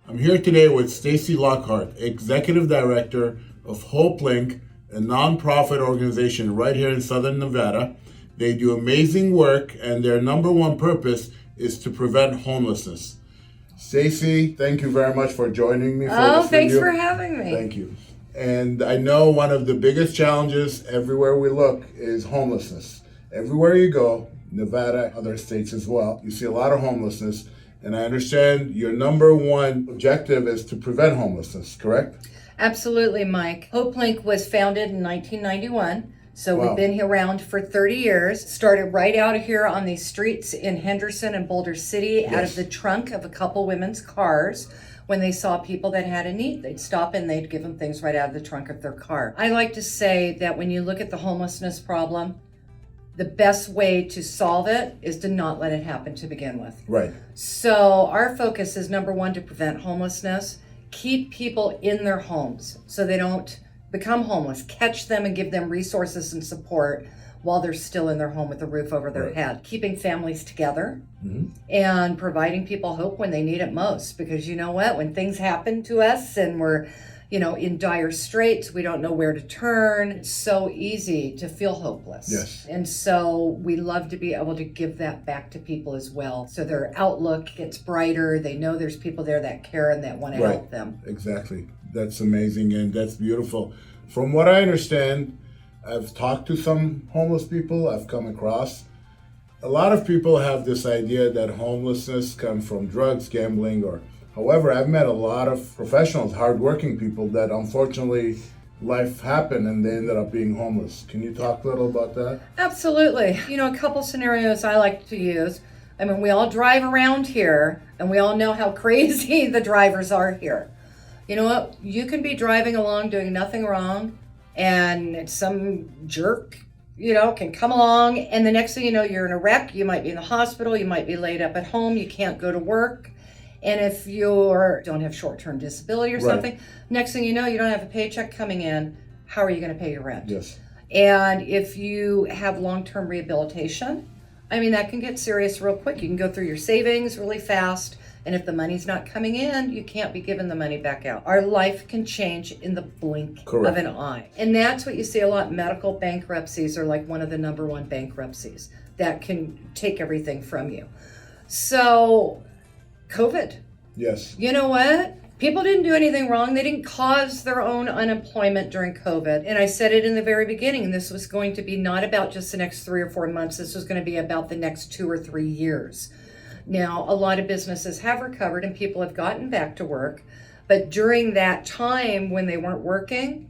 I'm here today with Stacy Lockhart, Executive Director of Hopelink, a nonprofit organization right here in Southern Nevada. They do amazing work, and their number one purpose is to prevent homelessness. Stacy, thank you very much for joining me for this thanks video. for having me. Thank you. And I know one of the biggest challenges everywhere we look is homelessness. Everywhere you go, Nevada, other states as well, you see a lot of homelessness. And I understand your number one objective is to prevent homelessness, correct? Absolutely, Mike. Hopelink was founded in 1991. So Wow. We've been here around for 30 years. Started right out of here on these streets in Henderson and Boulder City, out of the trunk of a couple women's cars. When they saw people that had a need, they'd stop and they'd give them things right out of the trunk of their car. I like to say that when you look at the homelessness problem, the best way to solve it is to not let it happen to begin with. Right. So our focus is number one, to prevent homelessness, keep people in their homes so they don't become homeless, catch them and give them resources and support while they're still in their home with a roof over their head. Keeping families together and providing people hope when they need it most. Because you know what, when things happen to us and we're in dire straits, we don't know where to turn. It's so easy to feel hopeless. Yes. And so we love to be able to give that back to people as well. So their outlook gets brighter. They know there's people there that care and that want to help them. Exactly. That's amazing and that's beautiful. From what I understand, I've talked to some homeless people I've come across. A lot of people have this idea that homelessness comes from drugs, gambling, or however, I've met a lot of professionals, hardworking people that unfortunately life happened and they ended up being homeless. Can you talk a little about that? Absolutely. A couple scenarios I like to use. I mean, we all drive around here and we all know how crazy the drivers are here. You know what? You can be driving along doing nothing wrong and some jerk, can come along and the next thing you know, you're in a wreck. You might be in the hospital. You might be laid up at home. You can't go to work. And if you don't have short-term disability or something, next thing you know, you don't have a paycheck coming in. How are you going to pay your rent? Yes. And if you have long-term rehabilitation, that can get serious real quick. You can go through your savings really fast. And if the money's not coming in, you can't be giving the money back out. Our life can change in the blink of an eye. And that's what you see a lot. Medical bankruptcies are like one of the number one bankruptcies that can take everything from you. So COVID. Yes. You know what? People didn't do anything wrong. They didn't cause their own unemployment during COVID. And I said it in the very beginning. This was going to be not about just the next 3 or 4 months. This was going to be about the next 2 or 3 years. Now, a lot of businesses have recovered and people have gotten back to work. But during that time when they weren't working,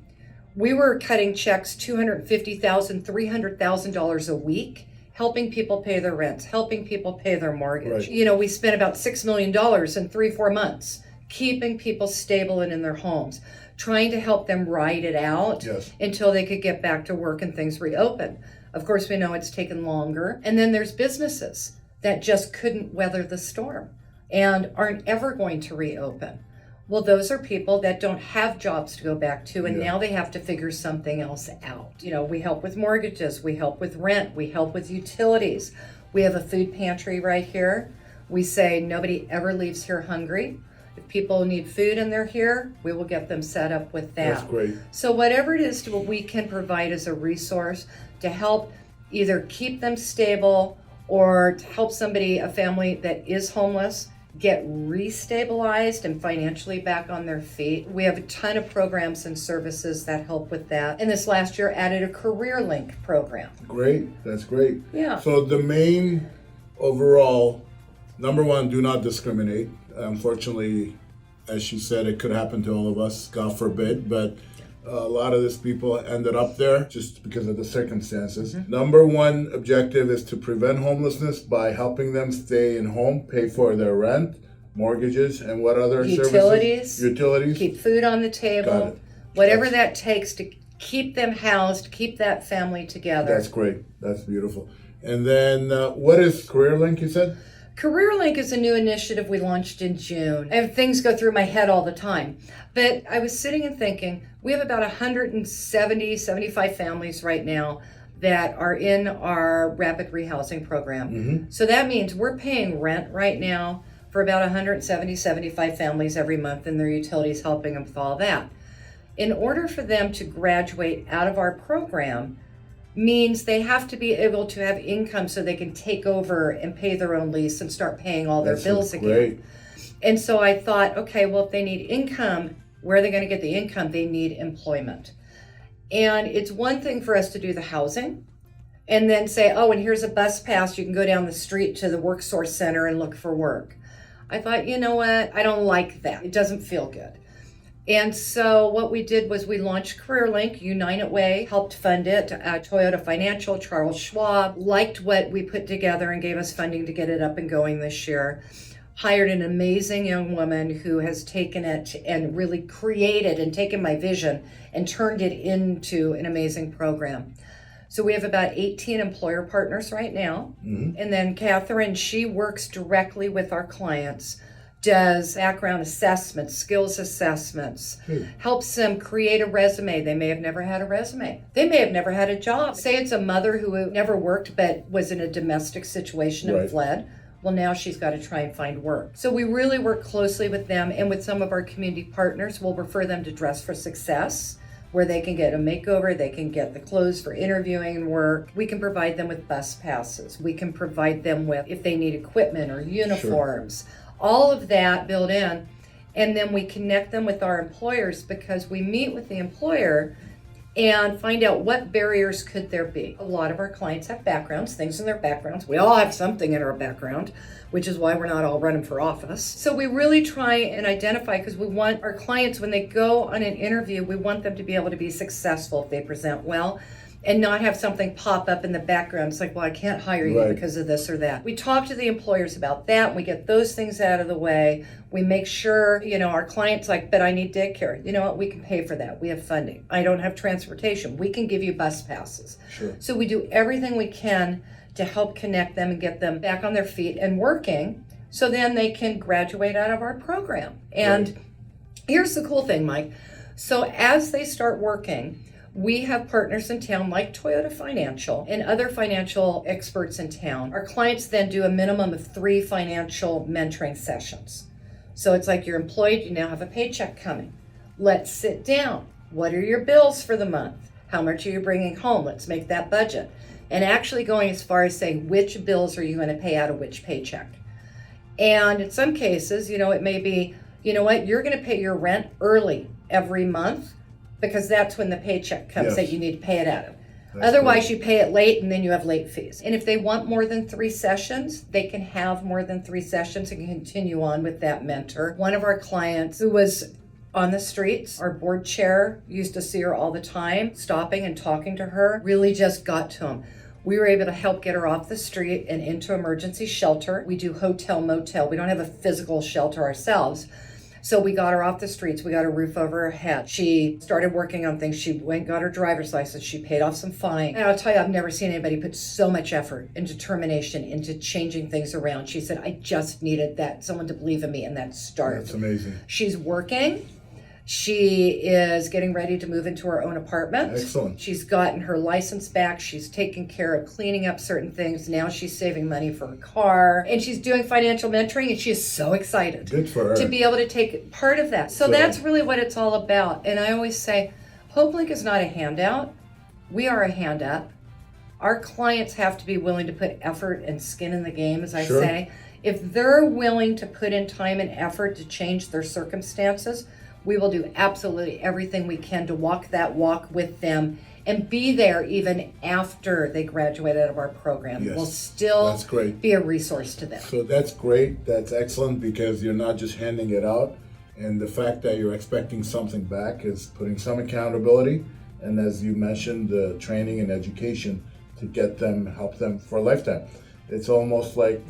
we were cutting checks $250,000, $300,000 a week, helping people pay their rents, helping people pay their mortgage. Right. We spent about $6 million in 3-4 months, keeping people stable and in their homes, trying to help them ride it out until they could get back to work and things reopen. Of course, we know it's taken longer. And then there's businesses that just couldn't weather the storm and aren't ever going to reopen. Well, those are people that don't have jobs to go back to, and now they have to figure something else out. We help with mortgages, we help with rent, we help with utilities. We have a food pantry right here. We say nobody ever leaves here hungry. If people need food and they're here, we will get them set up with that. That's great. So whatever it is what we can provide as a resource to help either keep them stable or to help a family that is homeless, get restabilized and financially back on their feet. We have a ton of programs and services that help with that. And this last year added a Careerlink program. Great, that's great. Yeah. So the main overall, number one, do not discriminate. Unfortunately, as she said, it could happen to all of us, God forbid, but a lot of these people ended up there just because of the circumstances. Number one objective is to prevent homelessness by helping them stay in home, pay for their rent, mortgages, and what other services? Utilities. Keep food on the table. Whatever that takes to keep them housed, keep that family together. That's great. That's beautiful. And then what is Careerlink, you said? Careerlink is a new initiative we launched in June. And things go through my head all the time. But I was sitting and thinking, we have about 75 families right now that are in our rapid rehousing program. So that means we're paying rent right now for about 175 families every month, and their utilities helping them with all that. In order for them to graduate out of our program means they have to be able to have income so they can take over and pay their own lease and start paying all their bills again. And so I thought, okay, well, if they need income, where are they going to get the income? They need employment. And it's one thing for us to do the housing and then say, oh, and here's a bus pass. You can go down the street to the Work Source Center and look for work. I thought, you know what? I don't like that. It doesn't feel good. And so what we did was we launched Careerlink. United Way helped fund it. Toyota Financial, Charles Schwab liked what we put together and gave us funding to get it up and going this year. Hired an amazing young woman who has taken it and really created and taken my vision and turned it into an amazing program. So we have about 18 employer partners right now. Mm-hmm. And then Catherine, she works directly with our clients, does background assessments, skills assessments, helps them create a resume. They may have never had a resume. They may have never had a job. Say it's a mother who never worked but was in a domestic situation and fled. Well, now she's got to try and find work. So we really work closely with them, and with some of our community partners, we'll refer them to Dress for Success, where they can get a makeover, they can get the clothes for interviewing and work. We can provide them with bus passes. We can provide them with, if they need equipment or uniforms, all of that built in. And then we connect them with our employers, because we meet with the employer and find out what barriers could there be. A lot of our clients have backgrounds, things in their backgrounds. We all have something in our background, which is why we're not all running for office. So we really try and identify, because we want our clients, when they go on an interview, we want them to be able to be successful if they present well, and not have something pop up in the background. It's like, well, I can't hire you because of this or that. We talk to the employers about that, and we get those things out of the way. We make sure, our clients like, but I need daycare. You know what? We can pay for that. We have funding. I don't have transportation. We can give you bus passes. So we do everything we can to help connect them and get them back on their feet and working, so then they can graduate out of our program. And here's the cool thing, Mike. So as they start working, we have partners in town like Toyota Financial and other financial experts in town. Our clients then do a minimum of 3 financial mentoring sessions. So it's like you're employed, you now have a paycheck coming. Let's sit down. What are your bills for the month? How much are you bringing home? Let's make that budget. And actually going as far as saying, which bills are you going to pay out of which paycheck? And in some cases, it may be, you're going to pay your rent early every month, because that's when the paycheck comes that you need to pay it out of. Otherwise, you pay it late, and then you have late fees. And if they want more than 3 sessions, they can have more than 3 sessions and continue on with that mentor. One of our clients who was on the streets, our board chair used to see her all the time, stopping and talking to her, really just got to him. We were able to help get her off the street and into emergency shelter. We do hotel, motel. We don't have a physical shelter ourselves. So we got her off the streets. We got a roof over her head. She started working on things. She went and got her driver's license. She paid off some fine. And I'll tell you, I've never seen anybody put so much effort and determination into changing things around. She said, I just needed someone to believe in me, and that started. That's amazing. She's working. She is getting ready to move into her own apartment. Excellent. She's gotten her license back. She's taking care of cleaning up certain things. Now she's saving money for her car. And she's doing financial mentoring, and she is so excited. Good for her. To be able to take part of that. So that's really what it's all about. And I always say, Hopelink is not a handout. We are a hand up. Our clients have to be willing to put effort and skin in the game, as I say. If they're willing to put in time and effort to change their circumstances, we will do absolutely everything we can to walk that walk with them and be there even after they graduate out of our program. We'll still be a resource to them. So that's great. That's excellent, because you're not just handing it out. And the fact that you're expecting something back is putting some accountability. And as you mentioned, the training and education to help them for a lifetime. It's almost like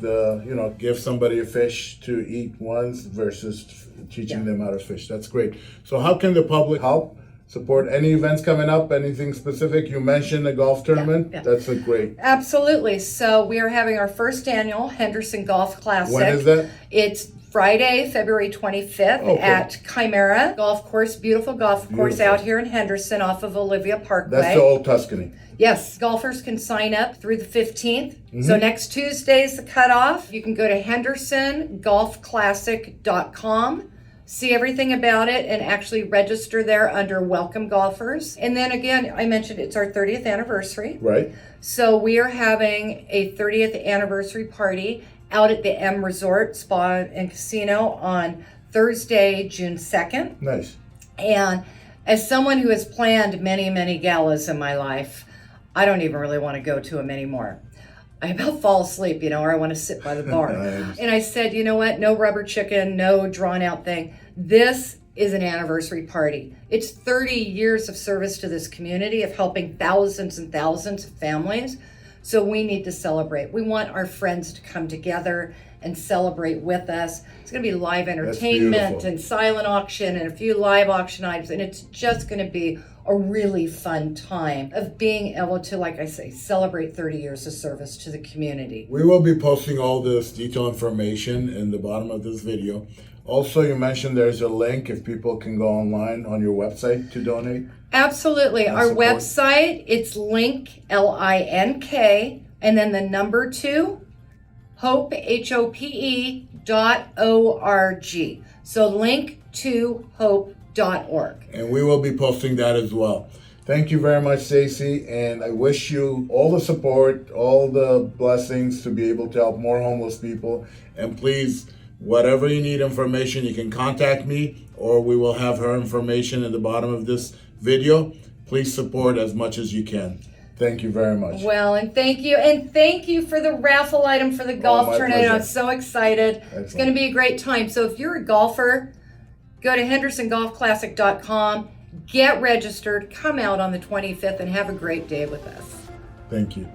give somebody a fish to eat once versus teaching them how to fish. That's great. So how can the public help support. Any events coming up? Anything specific? You mentioned the golf tournament. Yeah. That's a great. Absolutely. So we are having our first annual Henderson Golf Classic. When is that? It's Friday, February 25th at Chimera Golf Course. Beautiful golf course out here in Henderson off of Olivia Parkway. That's the old Tuscany. Yes, golfers can sign up through the 15th. So next Tuesday is the cutoff. You can go to hendersongolfclassic.com, see everything about it, and actually register there under Welcome Golfers. And then again, I mentioned it's our 30th anniversary. Right. So we are having a 30th anniversary party out at the M Resort Spa and Casino on Thursday, June 2nd. Nice. And as someone who has planned many, many galas in my life, I don't even really want to go to them anymore. I about fall asleep, or I want to sit by the bar. And I said, you know what? No rubber chicken, no drawn out thing. This is an anniversary party. It's 30 years of service to this community, of helping thousands and thousands of families. So we need to celebrate. We want our friends to come together and celebrate with us. It's going to be live entertainment and silent auction and a few live auction items. And it's just going to be a really fun time of being able to, like I say, celebrate 30 years of service to the community. We will be posting all this detailed information in the bottom of this video. Also, you mentioned there's a link if people can go online on your website to donate. Absolutely. Our website, it's link, L-I-N-K, and then the number 2, Hope, HOPE.org. So link to hope.org. And we will be posting that as well. Thank you very much, Stacey, and I wish you all the support, all the blessings to be able to help more homeless people. And please, whatever you need information, you can contact me, or we will have her information at the bottom of this video. Please support as much as you can. Thank you very much. Well, and thank you. And thank you for the raffle item for the golf tournament. Pleasure. I'm so excited. Excellent. It's going to be a great time. So if you're a golfer, go to hendersongolfclassic.com, get registered, come out on the 25th, and have a great day with us. Thank you.